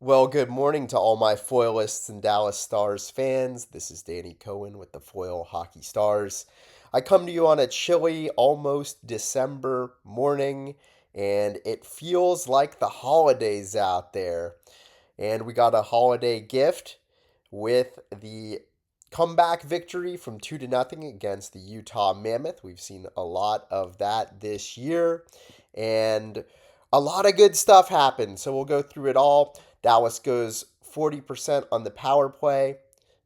Well, good morning to all my Foilists and Dallas Stars fans. This is Danny Cohen with the Foil Hockey Stars. I come to you on a chilly, almost December morning, and it feels like the holidays out there. And we got a holiday gift with the comeback victory from 2 to nothing against the Utah Mammoth. We've seen a lot of that this year, and a lot of good stuff happened. So we'll go through it all. Dallas goes 40% on the power play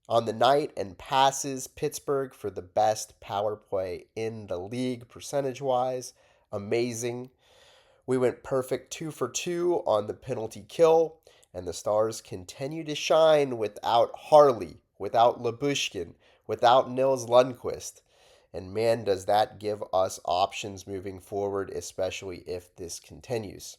on the night and passes Pittsburgh for the best power play in the league percentage wise. Amazing. We went perfect 2 for 2 on the penalty kill, and the Stars continue to shine without Harley, without Lyubushkin, without Nils Lundkvist. And man, does that give us options moving forward, especially if this continues.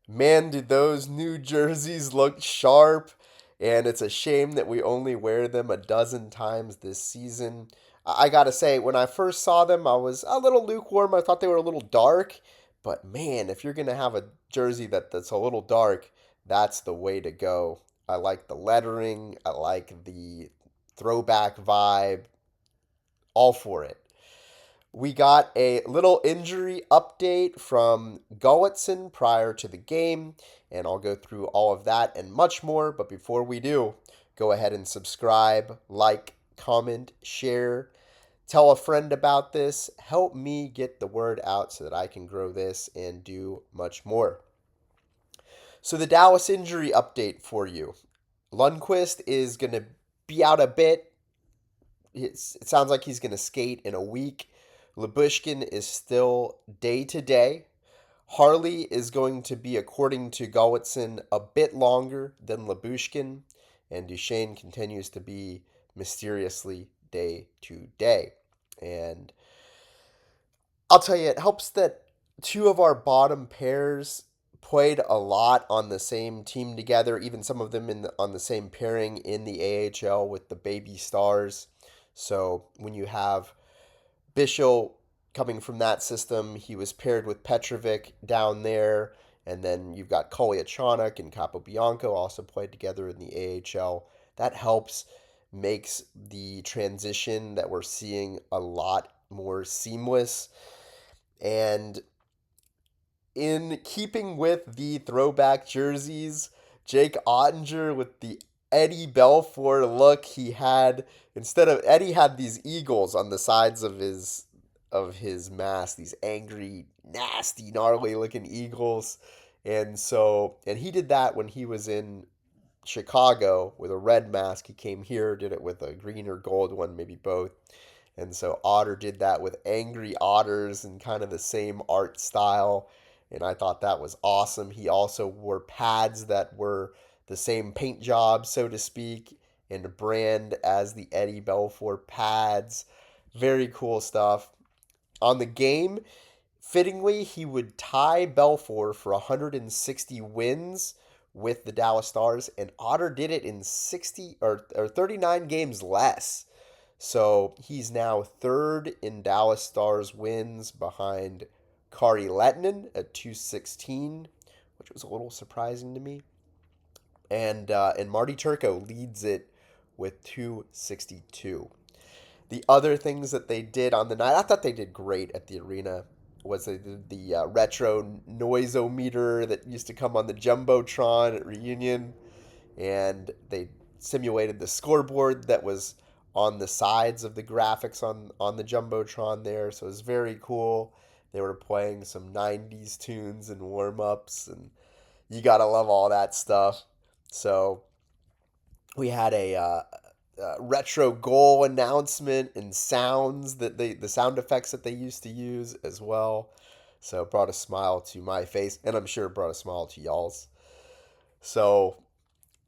Man, did those new jerseys look sharp, and it's a shame that we only wear them a dozen times this season. I gotta say, when I first saw them, I was a little lukewarm. I thought they were a little dark, but man, if you're gonna have a jersey that's a little dark, that's the way to go. I like the lettering, I like the throwback vibe, all for it. We got a little injury update from Goaltenders prior to the game, and I'll go through all of that and much more. But before we do, go ahead and subscribe, like, comment, share, tell a friend about this. Help me get the word out so that I can grow this and do much more. So, the Dallas injury update for you. Lundkvist is going to be out a bit. It sounds like he's going to skate in a week. Lyubushkin is still day to day. Harley is going to be, according to Goaltenders, a bit longer than Lyubushkin, and Duchene continues to be mysteriously day to day. And I'll tell you, it helps that two of our bottom pairs played a lot on the same team together, even some of them on the same pairing in the AHL with the Baby Stars. So when you have Bichsel coming from that system, he was paired with Petrovic down there, and then you've got Kolyachonok and Capobianco also played together in the AHL. That helps, makes the transition that we're seeing a lot more seamless. And in keeping with the throwback jerseys, Jake Oettinger with the Eddie Belfour look he had, instead of Eddie had these eagles on the sides of his mask, these angry, nasty, gnarly looking eagles. And he did that when he was in Chicago with a red mask. He came here, did it with a green or gold one, maybe both. And so Otter did that with angry otters and kind of the same art style. And I thought that was awesome. He also wore pads that were the same paint job, so to speak, and brand as the Eddie Belfour pads. Very cool stuff. On the game, fittingly, he would tie Belfour for 160 wins with the Dallas Stars, and Otter did it in 60 or 39 games less. So he's now third in Dallas Stars wins behind Kari Lettinen at 216, which was a little surprising to me. And Marty Turco leads it with 262. The other things that they did on the night, I thought they did great at the arena, was they did the retro noisometer that used to come on the Jumbotron at Reunion, and they simulated the scoreboard that was on the sides of the graphics on the Jumbotron there, so it was very cool. They were playing some 90s tunes and warm-ups, and you gotta love all that stuff. So we had a retro goal announcement and sounds that the sound effects that they used to use as well. So it brought a smile to my face, and I'm sure it brought a smile to y'all's. So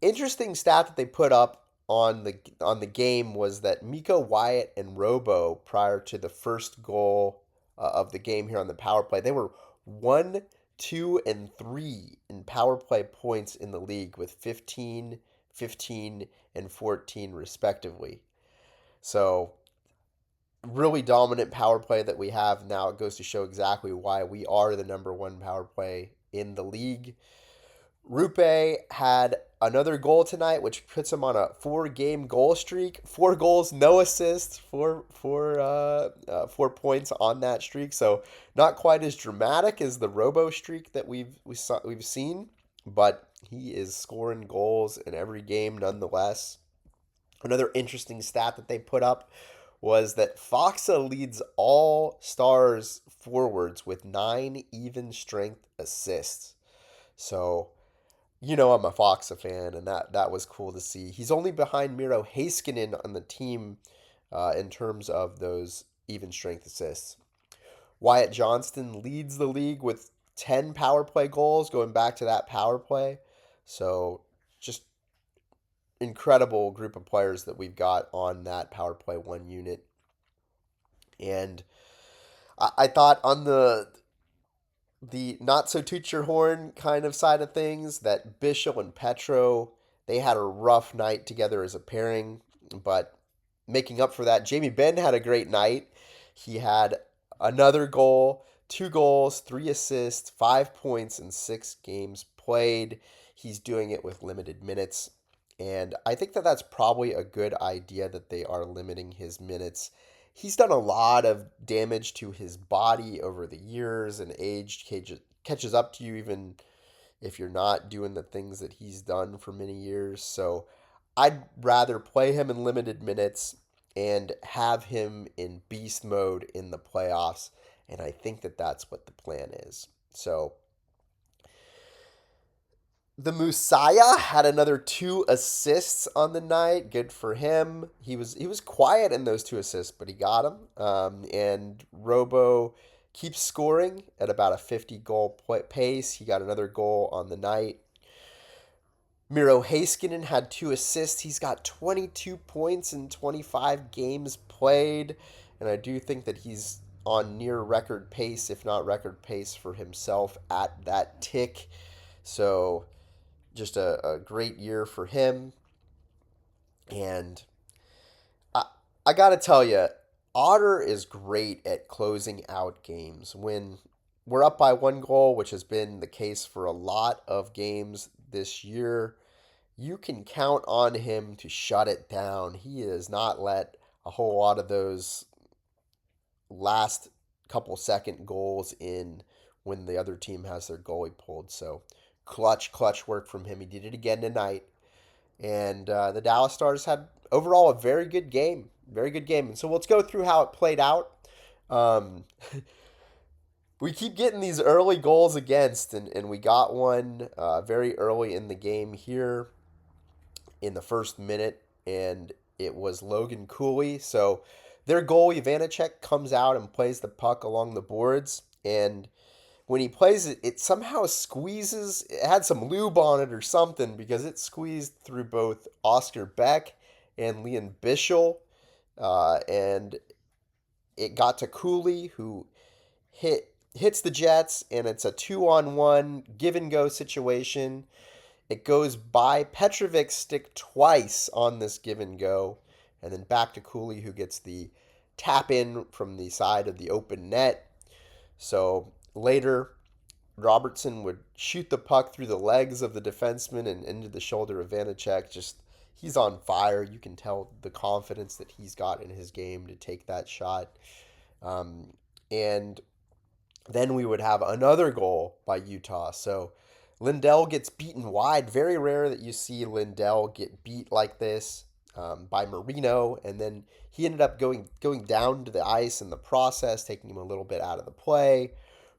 interesting stat that they put up on the game was that Mikko, Wyatt, and Robo, prior to the first goal of the game here on the power play, they were 1, 2, and 3 in power play points in the league with 15, 15, and 14 respectively. So really dominant power play that we have now. It goes to show exactly why we are the number one power play in the league. Roope had another goal tonight, which puts him on a 4-game goal streak. 4 goals, no assists, 4 points on that streak. So not quite as dramatic as the Robo streak that we've seen, but he is scoring goals in every game nonetheless. Another interesting stat that they put up was that Faksa leads all Stars forwards with 9 even strength assists. So I'm a Faksa fan, and that was cool to see. He's only behind Miro Heiskanen on the team in terms of those even strength assists. Wyatt Johnston leads the league with 10 power play goals, going back to that power play. So just incredible group of players that we've got on that power play 1 unit. And I thought on the not so toot your horn kind of side of things that Bichsel and Petro, they had a rough night together as a pairing, but making up for that, Jamie Benn had a great night. He had another goal, 2 goals, 3 assists, 5 points in 6 games played. He's doing it with limited minutes, and I think that that's probably a good idea that they are limiting his minutes. He's done a lot of damage to his body over the years, and age catches up to you even if you're not doing the things that he's done for many years. So I'd rather play him in limited minutes and have him in beast mode in the playoffs, and I think that that's what the plan is. So the Messiah had another 2 assists on the night. Good for him. He was quiet in those 2 assists, but he got them. And Robo keeps scoring at about a 50-goal pace. He got another goal on the night. Miro Heiskanen had 2 assists. He's got 22 points in 25 games played, and I do think that he's on near record pace, if not record pace for himself at that tick. So just a great year for him. And I got to tell you, Otter is great at closing out games. When we're up by 1 goal, which has been the case for a lot of games this year, you can count on him to shut it down. He has not let a whole lot of those last couple second goals in when the other team has their goalie pulled. So clutch work from him. He did it again tonight. And the Dallas Stars had overall a very good game. Very good game. And so let's go through how it played out. We keep getting these early goals against, and we got one very early in the game here in the first minute, and it was Logan Cooley. So their goalie, Vanacek, comes out and plays the puck along the boards, and when he plays it, it somehow squeezes. It had some lube on it or something because it squeezed through both Oscar Beck and Lian Bichsel. And it got to Cooley, who hits the Jets, and it's a 2-on-1 give-and-go situation. It goes by Petrovic's stick twice on this give-and-go, and then back to Cooley, who gets the tap-in from the side of the open net. So later, Robertson would shoot the puck through the legs of the defenseman and into the shoulder of Vanacek. Just, he's on fire. You can tell the confidence that he's got in his game to take that shot. And then we would have another goal by Utah. So Lindell gets beaten wide. Very rare that you see Lindell get beat like this by Marino. And then he ended up going down to the ice in the process, taking him a little bit out of the play.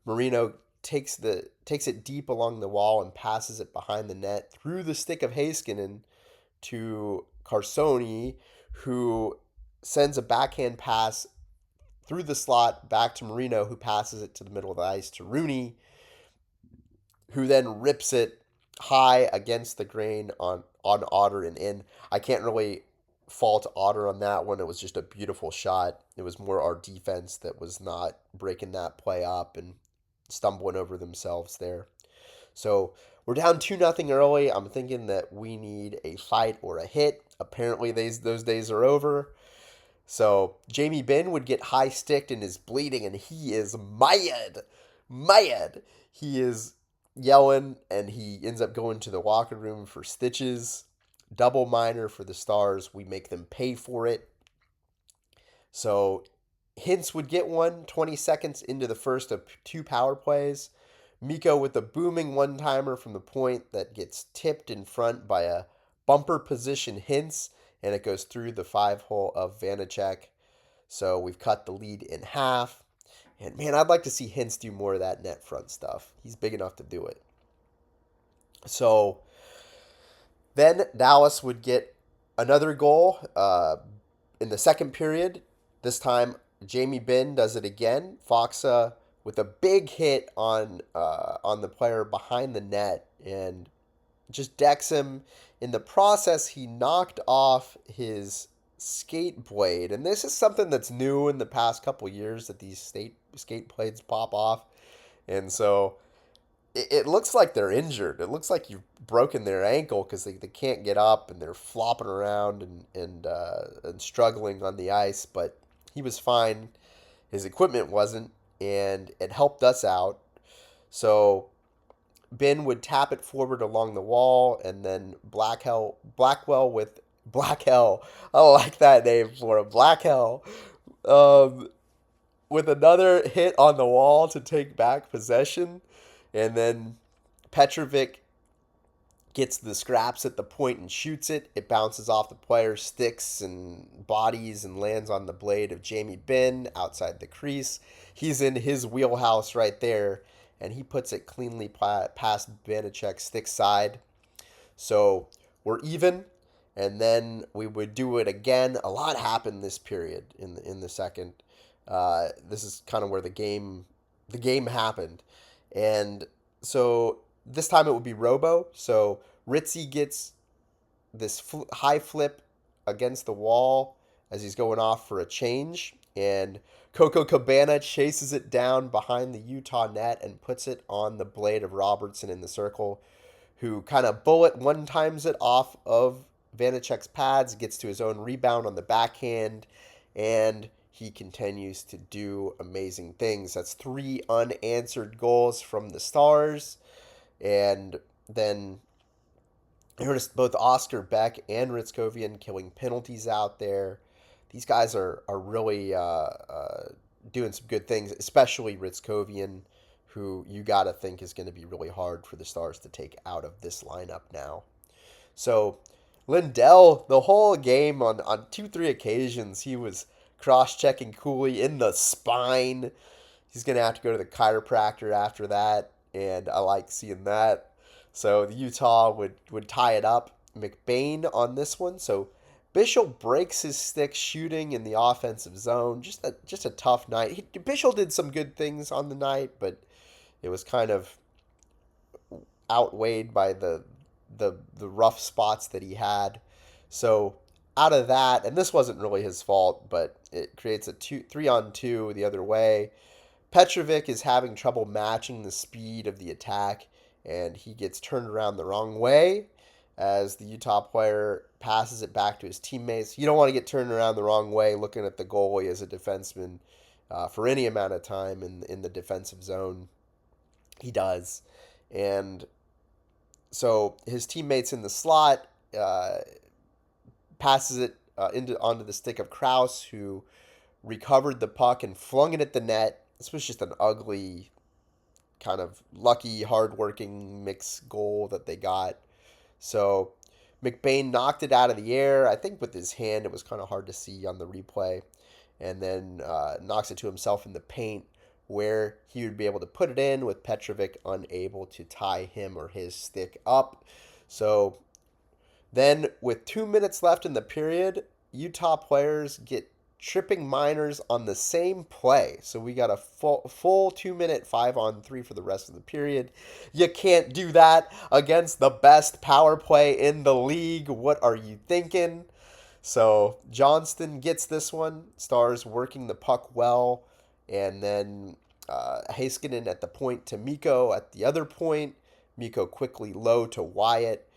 Marino takes it deep along the wall and passes it behind the net through the stick of Heiskanen to Carsoni, who sends a backhand pass through the slot back to Marino, who passes it to the middle of the ice to Rooney, who then rips it high against the grain on Otter and in. I can't really fault Otter on that one. It was just a beautiful shot. It was more our defense that was not breaking that play up and stumbling over themselves there. So we're down 2-0 early. I'm thinking that we need a fight or a hit. Apparently those days are over. So Jamie Benn would get high sticked and is bleeding, and he is Mayyud. He is yelling, and he ends up going to the locker room for stitches. Double minor for the Stars. We make them pay for it. So Hintz would get one 20 seconds into the first of 2 power plays. Mikko with a booming one-timer from the point that gets tipped in front by a bumper position Hintz, and it goes through the 5-hole of Vanecek. So we've cut the lead in half. And man, I'd like to see Hintz do more of that net front stuff. He's big enough to do it. So then Dallas would get another goal in the second period. This time, Jamie Benn does it again. Faksa with a big hit on the player behind the net and just decks him. In the process, he knocked off his skate blade, and this is something that's new in the past couple years, that these skate blades pop off, and so it looks like they're injured. It looks like you've broken their ankle because they can't get up and they're flopping around and struggling on the ice. But he was fine. His equipment wasn't, and it helped us out. So Ben would tap it forward along the wall, and then Blackwell with Blackwell. I like that name for him, Blackwell. With another hit on the wall to take back possession. And then Petrovic gets the scraps at the point and shoots it. It bounces off the player's sticks and bodies and lands on the blade of Jamie Benn outside the crease. He's in his wheelhouse right there, and he puts it cleanly past Vanecek's stick side. So we're even, and then we would do it again. A lot happened this period in the second. This is kind of where the game happened. And so this time it would be Robo. So Ritzy gets this high flip against the wall as he's going off for a change. And Coco Cabana chases it down behind the Utah net and puts it on the blade of Robertson in the circle, who kind of bullet one times it off of Vanecek's pads, gets to his own rebound on the backhand, and he continues to do amazing things. That's 3 unanswered goals from the Stars. And then you notice both Oscar Beck and Ritzkovian killing penalties out there. These guys are really doing some good things, especially Ritzkovian, who you got to think is going to be really hard for the Stars to take out of this lineup now. So Lindell, the whole game on 2-3 occasions, he was cross-checking Cooley in the spine. He's going to have to go to the chiropractor after that, and I like seeing that. So the Utah would tie it up. McBain on this one. So Bichsel breaks his stick shooting in the offensive zone. Just a tough night. Bichsel did some good things on the night, but it was kind of outweighed by the rough spots that he had. So out of that, and this wasn't really his fault, but it creates a 3-on-2 the other way. Petrovic is having trouble matching the speed of the attack, and he gets turned around the wrong way as the Utah player passes it back to his teammates. You don't want to get turned around the wrong way looking at the goalie as a defenseman for any amount of time in the defensive zone. He does. And so his teammates in the slot passes it onto the stick of Crouse, who recovered the puck and flung it at the net. This was just an ugly, kind of lucky, hardworking mix goal that they got. So McBain knocked it out of the air. I think with his hand, it was kind of hard to see on the replay. And then knocks it to himself in the paint, where he would be able to put it in with Petrovic unable to tie him or his stick up. So then with 2 minutes left in the period, Utah players get tripping minors on the same play. So we got a full 2 minute 5-on-3 for the rest of the period. You can't do that against the best power play in the league. What are you thinking? So Johnston gets this one. Stars working the puck well. And then Heiskanen at the point to Mikko at the other point. Mikko quickly low to Wyatt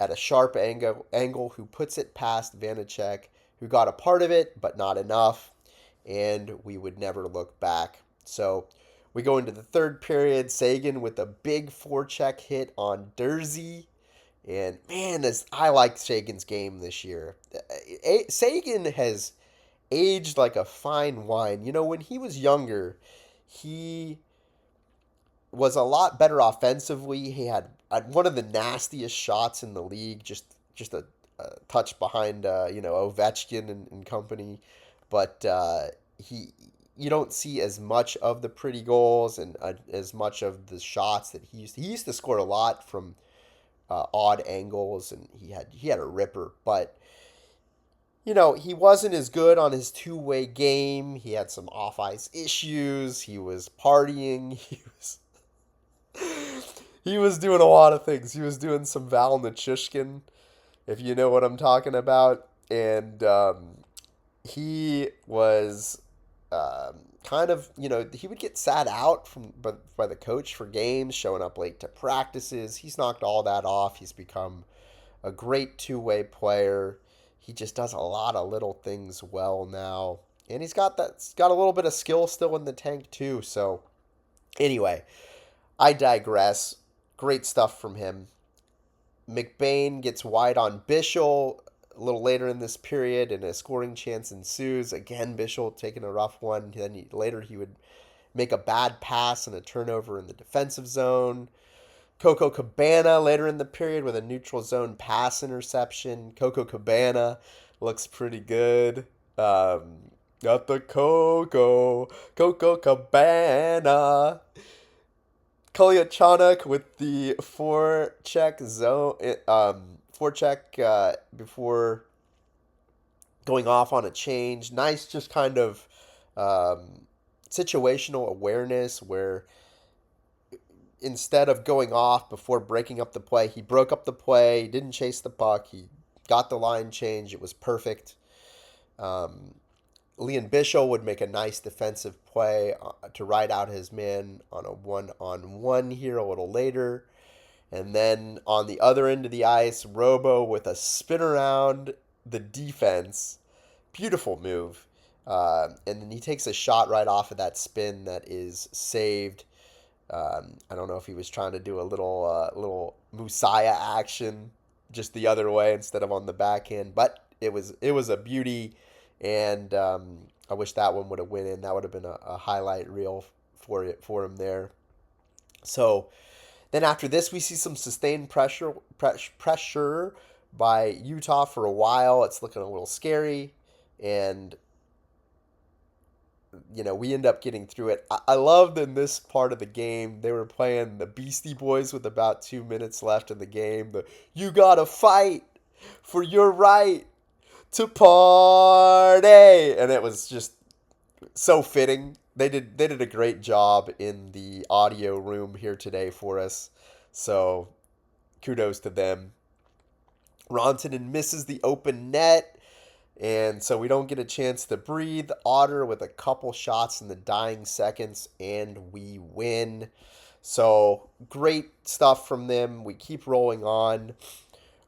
at a sharp angle, who puts it past Vanecek, who got a part of it, but not enough. And we would never look back. So We go into the third period. Seguin with a big forecheck hit on Durzi. And man, I like Seguin's game this year. Seguin has aged like a fine wine. When he was younger, he was a lot better offensively. He had one of the nastiest shots in the league, just a touch behind Ovechkin and company. But he you don't see as much of the pretty goals and as much of the shots that he used. He used to score a lot from odd angles, and he had a ripper, but he wasn't as good on his two-way game. He had some off-ice issues. He was partying. He was doing a lot of things. He was doing some Val Nichushkin, if you know what I'm talking about, and he was kind of, he would get sat out by the coach for games, showing up late to practices. He's knocked all that off. He's become a great two-way player. He just does a lot of little things well now. And he's got a little bit of skill still in the tank too. So anyway, I digress. Great stuff from him. McBain gets wide on Bichsel a little later in this period, and a scoring chance ensues. Again, Bichsel taking a rough one. Then later he would make a bad pass and a turnover in the defensive zone. Coco Cabana later in the period with a neutral zone pass interception. Coco Cabana looks pretty good. Got the Coco Cabana. Kolyachonok with the forecheck zone, before going off on a change. Nice, just kind of situational awareness where instead of going off before breaking up the play, he broke up the play, didn't chase the puck, he got the line change. It was perfect. Lian Bichsel would make a nice defensive play to ride out his man on a one-on-one here a little later. And then on the other end of the ice, Robo with a spin around the defense. Beautiful move. And then he takes a shot right off of that spin that is saved. I don't know if he was trying to do a little Musaya action just the other way instead of on the backhand, but it was a beauty, and I wish that one would have went in. That would have been a highlight reel for him there. So then after this, we see some sustained pressure by Utah for a while. It's looking a little scary, and we end up getting through it. I loved in this part of the game, they were playing the Beastie Boys with about 2 minutes left in the game. You gotta fight for your right to party. And it was just so fitting. They did a great job in the audio room here today for us. So kudos to them. Rantanen misses the open net, and so we don't get a chance to breathe. Otter with a couple shots in the dying seconds, and we win. So great stuff from them. We keep rolling on.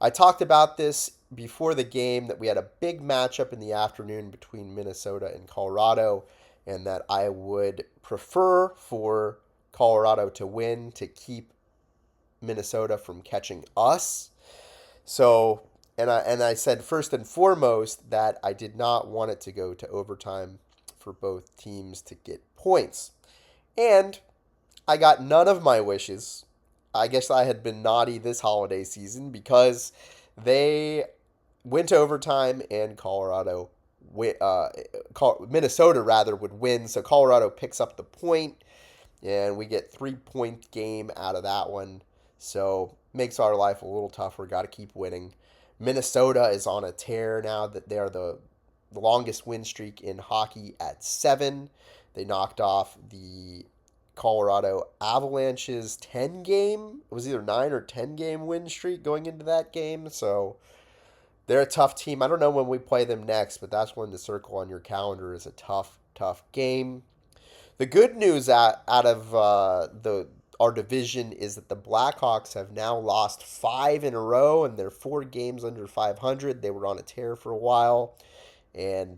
I talked about this before the game, that we had a big matchup in the afternoon between Minnesota and Colorado, and that I would prefer for Colorado to win to keep Minnesota from catching us. So, and I said first and foremost that I did not want it to go to overtime for both teams to get points. And I got none of my wishes. I guess I had been naughty this holiday season because they went to overtime and Minnesota rather would win. So Colorado picks up the point, and we get 3-point game out of that one. So makes our life a little tougher. Got to keep winning. Minnesota is on a tear now that they're the longest win streak in hockey at 7. They knocked off the Colorado Avalanche's 10-game, it was either 9 or 10-game win streak going into that game. So they're a tough team. I don't know when we play them next, but that's one to circle on your calendar is a tough game. The good news out of our division is that the Blackhawks have now lost 5 in a row, and they're 4 games under 500. They were on a tear for a while, and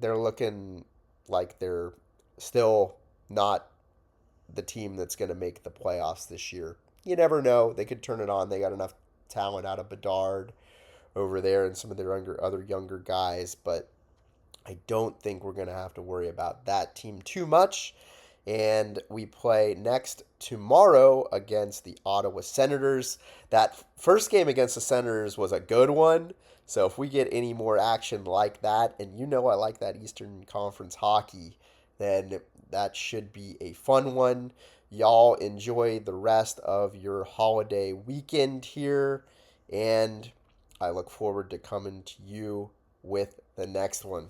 they're looking like they're still not the team that's going to make the playoffs this year. You never know. They could turn it on. They got enough talent out of Bedard over there and some of their other younger guys, but I don't think we're going to have to worry about that team too much. And we play next tomorrow against the Ottawa Senators. That first game against the Senators was a good one. So if we get any more action like that, and you know I like that Eastern Conference hockey, then that should be a fun one. Y'all enjoy the rest of your holiday weekend here, and I look forward to coming to you with the next one.